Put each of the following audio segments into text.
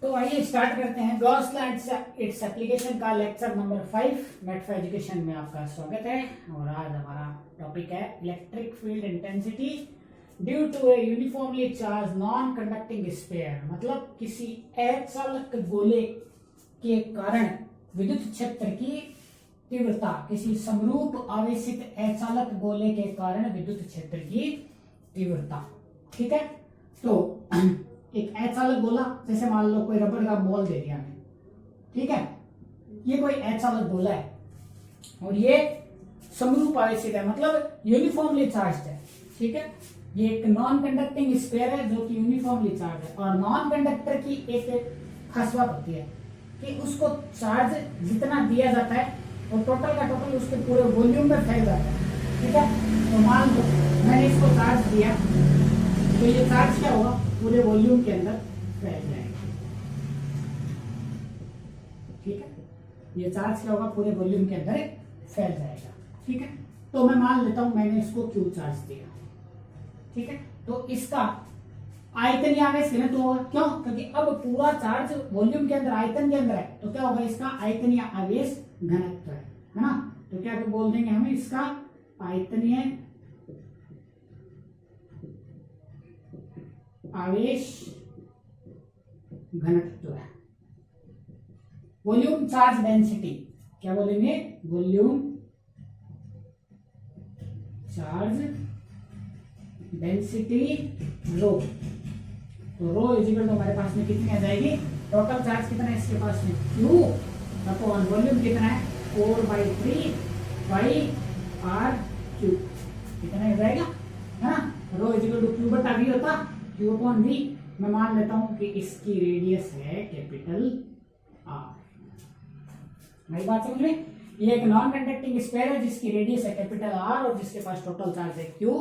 तो आइए स्टार्ट करते हैं गॉस लॉ इट्स एप्लीकेशन का lecture number 5 met for education में आपका स्वागत है। और आज हमारा टॉपिक है electric field intensity due to a uniformly charge non conducting sphere. मतलब किसी अचालक गोले के कारण विद्युत क्षेत्र की तीव्रता, किसी समरूप आवेशित अचालक गोले के कारण विद्युत क्षेत्र की तीव्रता। ठीक है, तो एक अचालक गोला, जैसे मान लो कोई रबड़ का बॉल दे दिया हमें, ठीक है, ये कोई अचालक गोला है और ये समरूप आवेशित है, मतलब यूनिफॉर्मली चार्ज्ड है। ठीक है, ये एक नॉन कंडक्टिंग स्फीयर है जो कि यूनिफॉर्मली चार्ज है। और नॉन कंडक्टर की एक खास बात होती है कि उसको चार्ज जितना दिया जाता है वो टोटल का टोटल उसके पूरे वॉल्यूम में फैल जाता है। ठीक है, तो मान लो मैंने इसको चार्ज दिया तो ये चार्ज क्या होगा, पूरे वॉल्यूम के अंदर फैल जाएगा। ठीक है, ये चार्ज क्या होगा, पूरे वॉल्यूम के अंदर फैल जाएगा। ठीक है, तो मैं मान लेता हूं मैंने इसको क्यू चार्ज दिया। ठीक है, तो इसका आयतनीय आवेश घनत्व होगा, क्यों? क्योंकि अब पूरा चार्ज वॉल्यूम के अंदर आयतन के अंदर है, तो क्या होगा, इसका आयतनीय आवेश घनत्व है ना। तो क्या बोल देंगे हमें, इसका आयतनीय आवेश घनत्व है। वॉल्यूम चार्ज डेंसिटी क्या बोलेंगे, वॉल्यूम चार्ज डेंसिटी रो। तो रो इजिकल तो हमारे पास में कितनी आ जाएगी, टोटल चार्ज कितना है इसके पास में, क्यू अपॉन वॉल्यूम कितना है 4/3 पाई आर क्यू, कितना हो जाएगा, है ना। रो इजिकल टू क्यू बटा वी होता, क्यू अपॉन वी। मैं मान लेता हूं कि इसकी रेडियस है कैपिटल आर। मेरी बात समझ में, ये एक नॉन कंडक्टिंग स्फीयर है जिसकी रेडियस है कैपिटल आर और जिसके पास टोटल चार्ज है क्यू।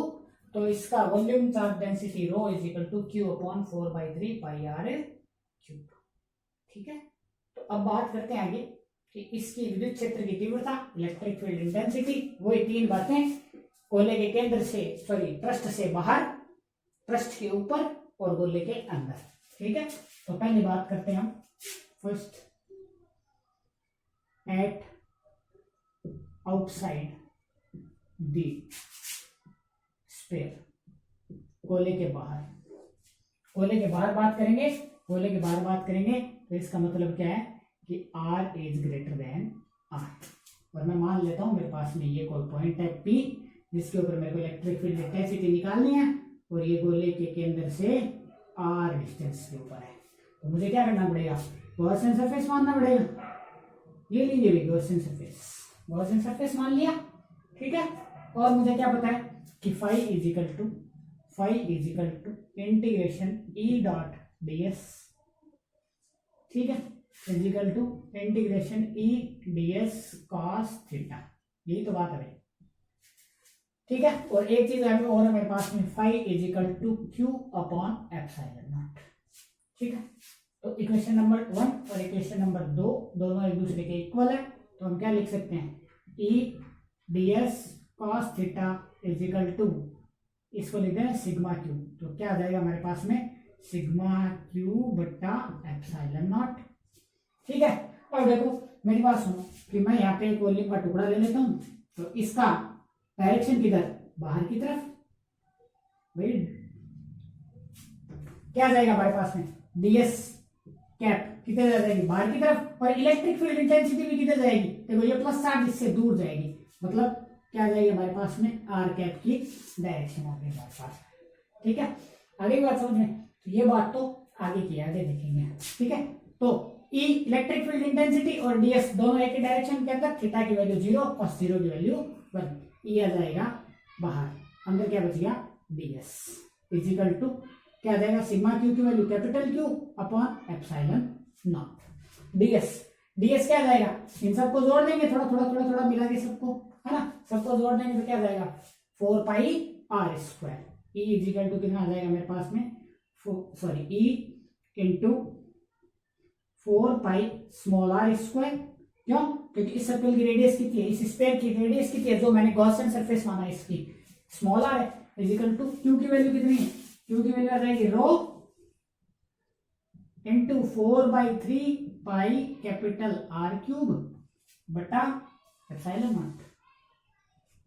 तो इसका volume charge density rho is equal to Q upon 4/3 pi R cube. ठीक है, तो अब बात करते हैं आगे कि इसकी विद्युत क्षेत्र की तीव्रता, इलेक्ट्रिक फील्ड इंटेंसिटी, वही तीन बातें, गोले के केंद्र से पृष्ठ से बाहर, पृष्ठ के ऊपर और गोले के अंदर। ठीक है, तो पहले बात करते हैं हम first at outside the sphere, गोले के बाहर। गोले के बाहर बात करेंगे, गोले के बाहर बात करेंगे तो इसका मतलब क्या है कि R is greater than R। और मैं मान लेता हूं मेरे पास में ये कोई पॉइंट है P जिसके ऊपर मेरे को इलेक्ट्रिक फील्ड इंटेंसिटी निकालनी है और ये गोले के केंद्र से R डिस्टेंस के ऊपर है। तो मुझे क्या करना पड़ेगा, गॉसियन सरफेस मानना पड़ेगा। ये लीजिए भी गॉसियन सरफेस, गॉसियन सरफेस मान लिया। ठीक है, और मुझे क्या पता है कि phi is equal to integration E dot D S. ठीक है, is equal to integration E D S cos theta. यही तो बात है। ठीक है, और एक चीज है और मेरे पास में phi is equal to Q upon epsilon naught. ठीक है, तो इक्वेशन नंबर 1 और इक्वेशन नंबर 2 दोनों एक दूसरे के इक्वल है, तो हम क्या लिख सकते हैं, E D S cos theta is equal to, इसको लिखते हैं सिग्मा क्यू। तो क्या आ जाएगा हमारे पास में, सिग्मा क्यू बट्टा एप्सिलॉन नॉट। ठीक है, अब देखो मेरी बात सुनो कि मैं यहाँ पे एक वॉल्यूम का टुकड़ा ले लेता हूँ, तो इसका डायरेक्शन किधर, बाहर की तरफ। भाई क्या जाएगा हमारे पास में, डीएस कैप किधर जाएगी, बाहर की तरफ। और इलेक्ट्रिक फील्ड इंटेंसिटी भी किधर जाएगी, देखो ये प्लस चार्ज इससे दूर जाएगी, मतलब क्या जाएगी हमारे पास में, आर कैप की डायरेक्शन आ गई हमारे पास। ठीक है, आगे की बात समझ में, तो ये बात तो आगे की आगे देखेंगे। ठीक है, तो ई इलेक्ट्रिक फील्ड इंटेंसिटी और डीएस दोनों एक ही डायरेक्शन के अंदर, थीटा की वैल्यू 0 और 0 की वैल्यू 1। ई आ जाएगा बाहर, अंदर क्या बच गया, डीएस इज इक्वल टू क्या आ जाएगा, सिग्मा क्यू की value capital Q upon epsilon not. DS क्या आ जाएगा, इन सबको जोड़ देंगे, थोड़ा मिला के सबको, है ना, सबको जोड़ देंगे तो क्या आ जाएगा 4 pi are square. E is equal to कितना आ जाएगा मेरे पास में, e into 4 pi small are square. क्यों, क्योंकि इस सर्कल की रेडियस कितनी है, इस स्फीयर की रेडियस कितनी है, जो मैंने गॉसियन सरफेस माना है इसकी, स्मॉल आर है, इज इक्वल टू क्यू की वैल्यू कितनी है, क्यू की वैल्यू आ जाएगी rho into 4/3 pi capital R cube बटा एप्सिलॉन नॉट।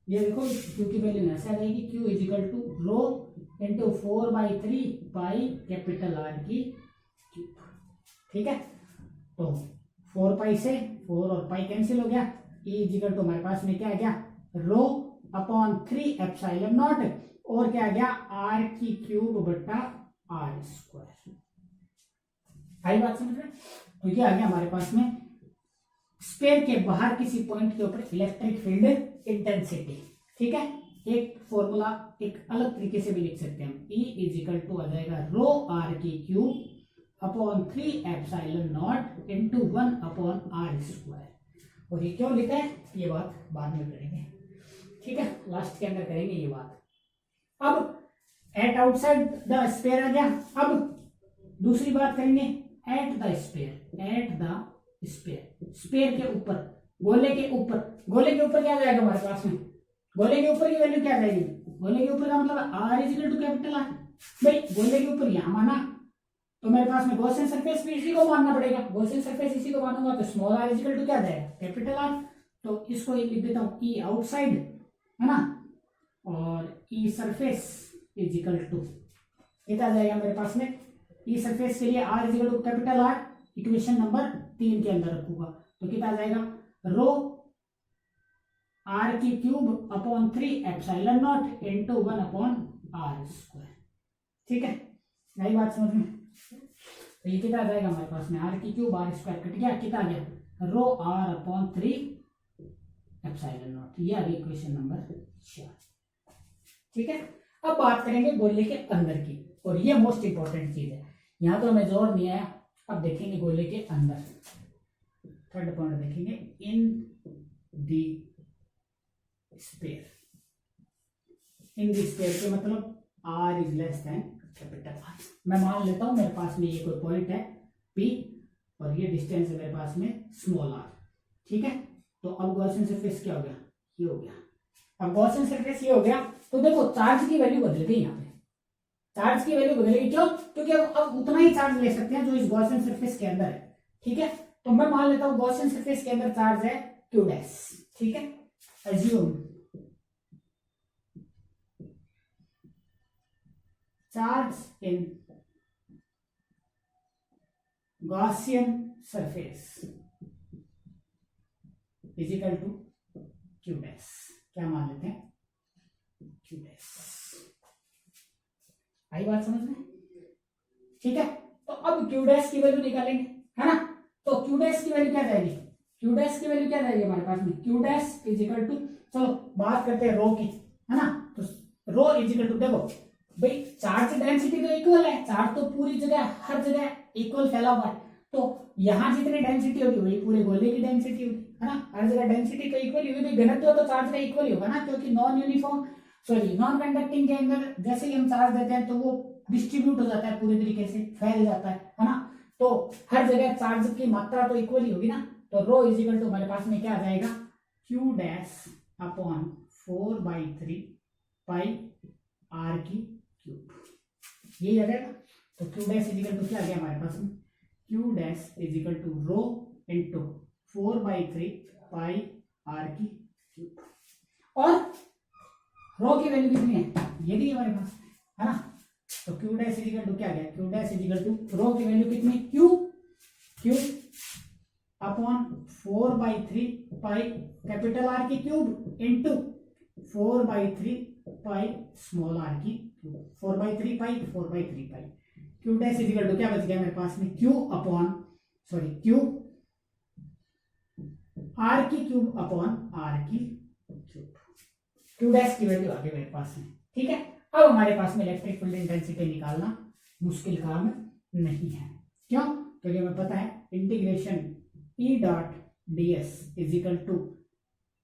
ये देखो क्यू की वैल्यू ऐसे आ जाएगी, q is equal to rho into 4/3 pi capital R की क्यूब। ठीक है, तो 4 पाई से 4 और पाई कैंसिल हो गया, ई इज इक्वल टू हमारे पास में क्या आ गया, रो अपॉन 3 एप्सिलॉन नॉट, और क्या आ गया, R की क्यूब बटा R स्क्वायर। आई बात समझ में? तो ये आ गया हमारे पास में स्फीयर के बाहर किसी पॉइंट के ऊपर इलेक्ट्रिक फील्ड इंटेंसिटी। ठीक है, एक फॉर्मूला एक अलग तरीके से भी लिख सकते हैं हम, E इज इक्वल टू आ जाएगा रो R की cube upon 3 epsilon naught into 1 upon R square. और ये क्यों लिखा है ये बात बाद में करेंगे। ठीक है, लास्ट के अंदर करेंगे ये बात। अब एट आउटसाइड द स्फीयर आ गया। अब दूसरी बात करेंगे at the sphere. At the sphere, sphere के ऊपर, गोले के ऊपर। गोले के ऊपर क्या आ जाएगा हमारे पास में, गोले के ऊपर की वैल्यू क्या आ जाएगी, गोले के ऊपर का मतलब R is equal to capital R। भाई गोले के ऊपर यहां माना तो मेरे पास में गॉसियन सरफेस भी इसी को मानना पड़ेगा, गॉसियन सरफेस इसी को मानूंगा तो small r is equal to क्या आ जाएगा, कैपिटल R। तो इसको लिख देता हूं E आउटसाइड, है ना, और E surface is equal to कितना आ जाएगा मेरे पास में, E सरफेस के लिए R is equal to capital R equation number 3 के अंदर रखूंगा तो कितना आ जाएगा, रो R की cube upon 3 epsilon naught into 1 upon R square. ठीक है, नई बात समझ में? तो ये कितना आ जाएगा हमारे पास में, R की क्यूब R स्क्वायर कट गया, कितना आ गया, रो R अपॉन 3 एप्सिलॉन नॉट। ये आ गई इक्वेशन नंबर 4। ठीक है, अब बात करेंगे गोले के अंदर की, और ये मोस्ट इंपॉर्टेंट चीज है, यहां तो हमें जोर नहीं आया। अब देखेंगे गोले के अंदर, थर्ड पॉइंट देखेंगे, इन दी स्फीयर। इन दी स्फीयर के मतलब R is less than capital R। मैं मान लेता हूं मेरे पास में ये कोई पॉइंट है P और ये डिस्टेंस है मेरे पास में स्मॉल r। ठीक है, तो अब गॉसियन सरफेस क्या हो गया, ये हो गया। अब गॉसियन सरफेस ये हो गया तो देखो चार्ज की वैल्यू बदल गई, यहाँ पे चार्ज की वैल्यू बदलेगी। क्यों? क्योंकि अब उतना ही चार्ज ले सकते हैं जो इस गॉसियन सरफेस के अंदर है। ठीक है, तो मैं मान लेता हूं गॉसियन सरफेस के अंदर चार्ज है q डैश। ठीक है, assume charge in Gaussian surface is equal to q dash. क्या मान लेते हैं, q डैश। आई बात समझ में? ठीक है, तो अब q डैश की वैल्यू निकालेंगे, है ना। तो q डैश की वैल्यू क्या जाएगी, q डैश की वैल्यू क्या जाएगी हमारे पास में, q dash is equal to, चलो बात करते हैं रो की, है ना। तो रो इज इक्वल टू, देखो भाई चार्ज डेंसिटी तो इक्वल है, चार्ज तो पूरी जगह हर जगह इक्वल फैला हुआ है, तो यहां जितनी डेंसिटी होगी वही पूरे गोले की डेंसिटी होगी, है ना। हर जगह डेंसिटी तो इक्वल ही होगी, घनत्व तो चार्ज का इक्वल ही होगा ना, क्योंकि नॉन कंडक्टिंग के अंदर जैसे ही हम चार्ज देते हैं तो वो डिस्ट्रीब्यूट हो जाता है, पूरी तरीके से फैल जाता है ना। तो हर जगह चार्ज की मात्रा तो इक्वल ही होगी ना। तो रो इज इक्वल टू हमारे पास में क्या आ जाएगा, q dash upon 4/3 pi r की क्यूब, यही आ जाएगा। तो q dash is equal to क्या आ गया हमारे पास में, q dash is equal to rho into 4/3 pi r की क्यूब। और रो की वैल्यू कितनी है, ये भी हमारे पास, है ना। तो q dash is equal to क्या गया, q dash is equal to rho की वैल्यू कितनी, q upon 4/3 pi capital R की cube into 4/3 pi small r की cube, 4/3 pi 4/3 pi. q dash is equal to क्या बच गया मेरे पास में, q r की क्यूब अपॉन r की क्यूब। q डैश की वैल्यू आ गई मेरे पास में। ठीक है, अब हमारे पास में इलेक्ट्रिक फील्ड इंटेंसिटी निकालना मुश्किल काम नहीं है। क्यों? क्योंकि हमें पता है integration E dot ds is equal to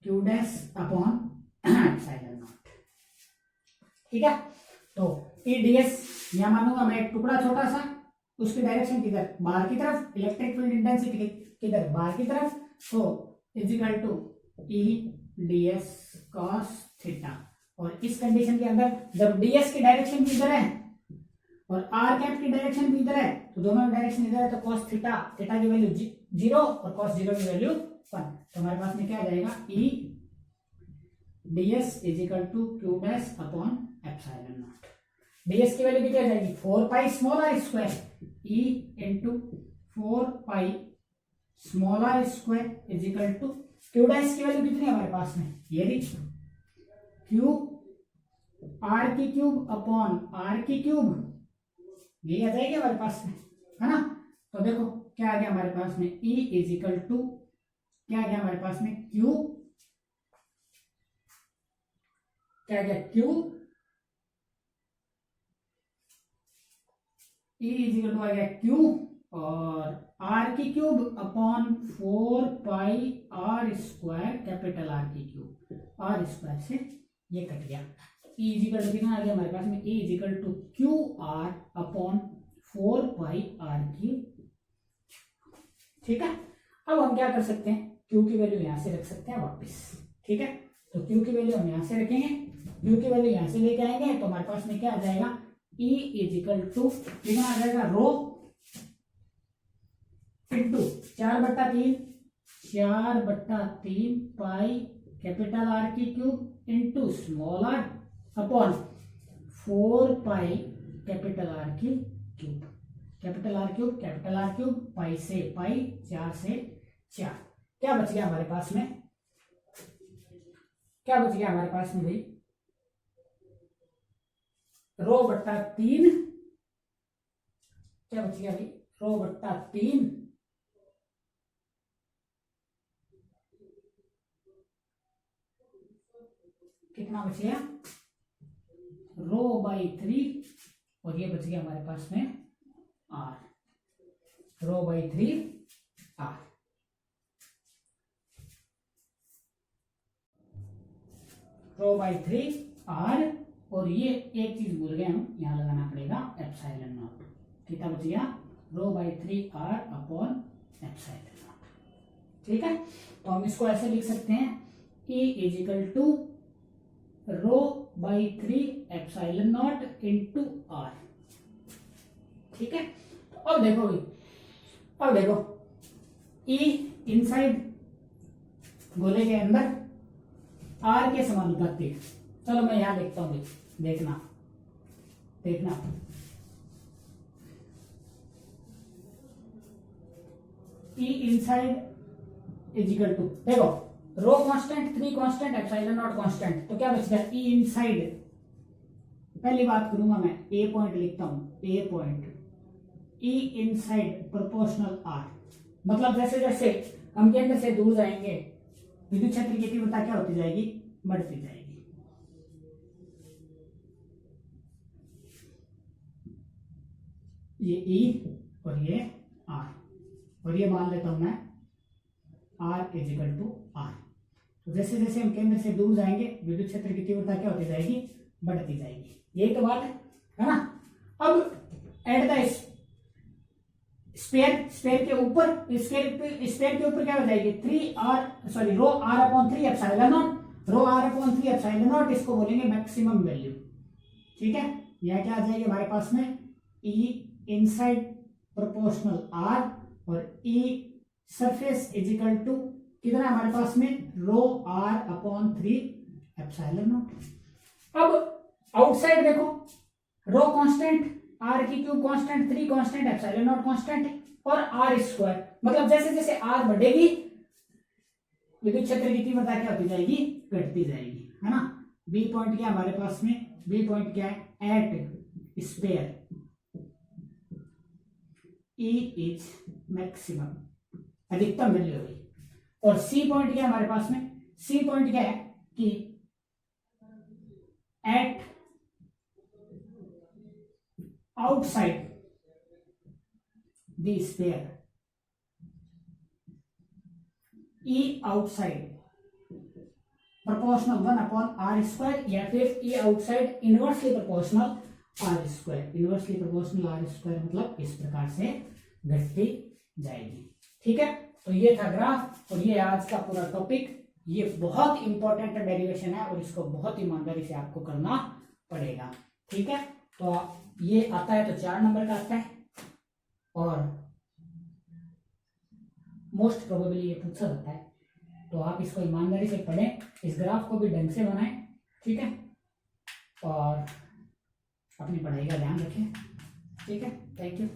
q dash upon epsilon naught. ठीक है, तो E ds यहां मानूंगा मैं एक टुकड़ा छोटा सा, उसकी डायरेक्शन किधर, बाहर की तरफ, इलेक्ट्रिक फील्ड इंटेंसिटी किधर, बाहर की तरफ, तो is equal to E ds cos theta. और इस कंडीशन के अंदर जब ds की डायरेक्शन किधर है, और आर कैप की डायरेक्शन भी इधर है, तो दोनों डायरेक्शन इधर है, तो cos थीटा, थीटा की वैल्यू 0 और cos 0 की वैल्यू 1, तो हमारे पास में क्या आ जाएगा, E ds is equal to Q dash upon epsilon naught. ds की वैल्यू कितनी आ जाएगी, 4 pi small are square, E into 4 pi small are square is equal to Q dash की वैल्यू कितनी है हमारे पास में, ये भी क्यू आर की क्यूब अपॉन आर की क्यूब, ये आ जाएगी हमारे पास में, है ना। तो देखो क्या आ गया हमारे पास में, E इज इक्वल टू क्या आ गया हमारे पास में, Q क्या आ गया, Q E is equal to आ गया Q और आर की cube upon 4 pi are square capital are की क्यूब, आर स्क्वायर से ये कट गया, E इज इक्वल टू कितना आ गया हमारे पास में, E is equal to Q R upon 4 pi R की, ठीक है। अब हम क्या कर सकते हैं, Q की वैल्यू यहां से रख सकते हैं वापस, ठीक है। तो Q की वैल्यू हम यहां से रखेंगे, Q की वैल्यू यहां से लेके आएंगे, तो हमारे पास में क्या आ जाएगा, E इज इक्वल टू कितना आ जाएगा, rho into 4/3 pi capital are की cube into small r upon 4 pi capital are की cube, capital r cube pi से पाई, 4 से 4, क्या बच गया हमारे पास में, क्या बच गया हमारे पास में भाई, रो बट्टा 3, क्या बच गया भाई, रो बट्टा 3 कितना बच गया, रो बाई 3 और ये बच गया हमारे पास में R, rho by 3 R, rho by 3 R, और ये एक चीज भूल गए हम, यहां लगाना पड़ेगा एप्सिलॉन नॉट, कितना बच गया, rho by 3 r upon epsilon naught, ठीक है। तो हम इसको ऐसे लिख सकते हैं, E is equal to rho by 3 epsilon naught into R, ठीक है। तो अब देखो भाई, अब देखो E इनसाइड गोले के अंदर आर के समानुपाती, चलो मैं यहां देखता हूं, देखना देखना, E inside is equal to, देखो rho constant, 3 constant, epsilon naught constant, तो क्या बच गया, E इनसाइड, पहली बात करूंगा मैं, ए पॉइंट लिखता हूं, a point, E inside proportional r, मतलब जैसे जैसे हम केंद्र से दूर जाएंगे विद्युत क्षेत्र की तीव्रता क्या होती जाएगी, बढ़ती जाएगी, ये E और ये R, और ये मान लेता हूं मैं R is equal to R, तो जैसे जैसे हम केंद्र से दूर जाएंगे विद्युत क्षेत्र की तीव्रता क्या होती जाएगी, बढ़ती जाएगी, यही तो बात है ना। अब एट द स्फीयर के ऊपर, स्फीयर के ऊपर क्या हो जाएगी, rho r upon 3 epsilon naught, rho r upon 3 epsilon naught, इसको बोलेंगे मैक्सिमम वैल्यू, ठीक है। यह क्या आ जाएगी हमारे पास में, E इनसाइड प्रोपोर्शनल R और E surface is equal to कितना हमारे पास में, rho r upon 3 epsilon naught. अब आउटसाइड देखो, रो कांस्टेंट, आर की cube constant, 3 constant, epsilon naught constant और आर स्क्वायर, मतलब जैसे जैसे आर बढ़ेगी विद्युत क्षेत्र की तीव्रता क्या होती जाएगी, घटती जाएगी, है ना। बी पॉइंट क्या हमारे पास में, बी पॉइंट क्या है, at sphere E is maximum, अधिकतम वैल्यू हुई, और सी पॉइंट क्या है हमारे पास में, सी पॉइंट क्या है कि eight outside the sphere, E outside proportional 1 upon r square, या फिर E outside inversely proportional r square, inversely proportional r square मतलब इस प्रकार से घटती जाएगी, ठीक है। तो ये था ग्राफ, और ये आज का पूरा टॉपिक, ये बहुत इंपॉर्टेंट डेरिवेशन है और इसको बहुत ईमानदारी से आपको करना पड़ेगा, ठीक है। तो ये आता है तो 4 नंबर का आता है, और मोस्ट प्रोबेबली ये पूछा जाता है। तो आप इसको ईमानदारी से पढ़ें, इस ग्राफ को भी ढंग से बनाएं, ठीक है, और अपनी पढ़ाई का ध्यान रखें, ठीक है। Thank you.